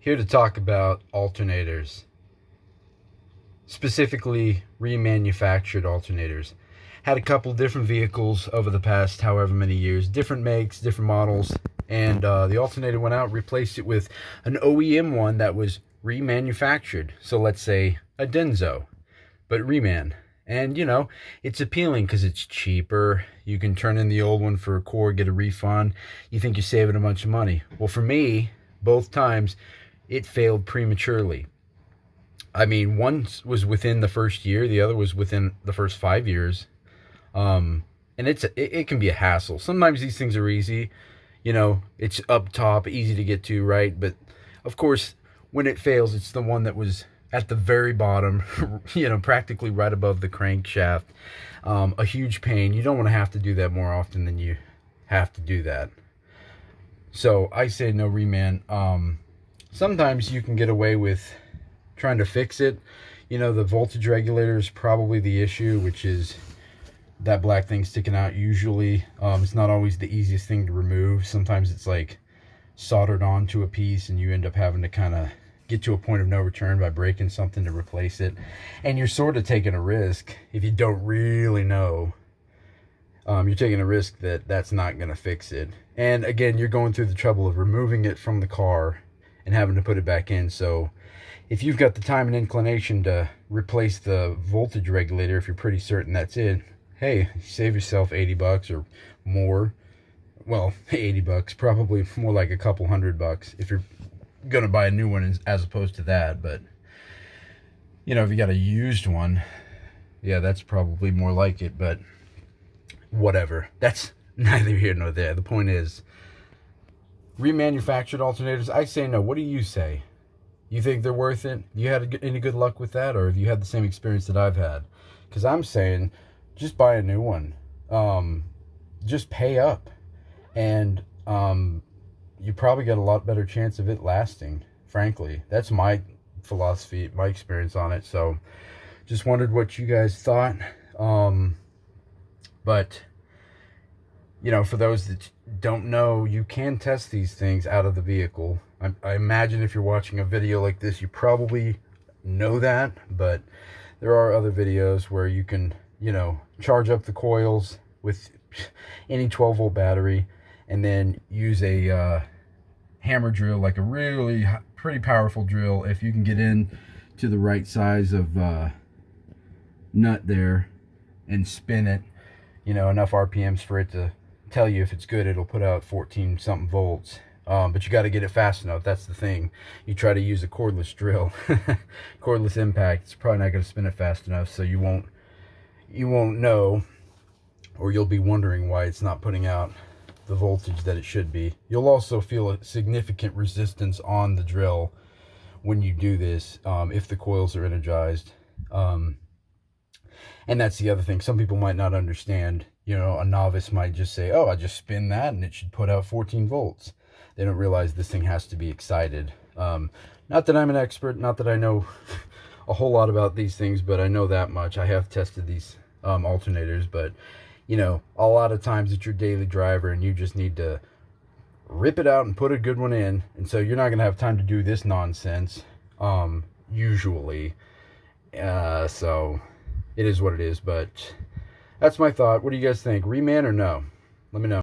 Here to talk about alternators, specifically remanufactured alternators. Had a couple different vehicles over the past however many years, different makes, different models, and the alternator went out, replaced it with an OEM one that was remanufactured. So let's say a Denso, but reman. And it's appealing because it's cheaper. You can turn in the old one for a core, get a refund. You think you're saving a bunch of money. Well, for me, both times, it failed prematurely. I mean, one was within the first year, the other was within the first 5 years. And it can be a hassle. Sometimes these things are easy, it's up top, easy to get to, right? But of course, when it fails, it's the one that was at the very bottom, practically right above the crankshaft. A huge pain. You don't want to have to do that more often than you have to do that. So I say no reman. Sometimes you can get away with trying to fix it. The voltage regulator is probably the issue, which is that black thing sticking out usually. It's not always the easiest thing to remove. Sometimes it's like soldered onto a piece and you end up having to kind of get to a point of no return by breaking something to replace it. And you're sort of taking a risk if you don't really know. You're taking a risk that that's not going to fix it. And again, you're going through the trouble of removing it from the car and having to put it back in. So if you've got the time and inclination to replace the voltage regulator, if you're pretty certain that's it, hey, save yourself 80 bucks or more. Well, 80 bucks, probably more like a couple $100 if you're going to buy a new one as opposed to that. But if you got a used one, yeah, that's probably more like it. But whatever, that's neither here nor there. The point is, remanufactured alternators, I say no. What do you say? You think they're worth it? You had any good luck with that, or have you had the same experience that I've had? Because I'm saying, just buy a new one. Just pay up, and you probably got a lot better chance of it lasting. Frankly, that's my philosophy, my experience on it. So, just wondered what you guys thought. But for those that don't know, you can test these things out of the vehicle. I imagine if you're watching a video like this, you probably know that, but there are other videos where you can, charge up the coils with any 12-volt battery and then use a hammer drill, like a really pretty powerful drill. If you can get in to the right size of nut there and spin it, enough RPMs for it to tell you if it's good, it'll put out 14 something volts. But you got to get it fast enough. That's the thing. You try to use a cordless drill, cordless impact, it's probably not going to spin it fast enough, so you won't know, or you'll be wondering why it's not putting out the voltage that it should be. You'll also feel a significant resistance on the drill when you do this, if the coils are energized. And that's the other thing. Some people might not understand. A novice might just say, oh, I just spin that and it should put out 14 volts. They don't realize this thing has to be excited. Not that I'm an expert, not that I know a whole lot about these things, but I know that much. I have tested these alternators, but a lot of times it's your daily driver and you just need to rip it out and put a good one in. And so you're not going to have time to do this nonsense, usually. So it is what it is, but that's my thought. What do you guys think? Reman or no? Let me know.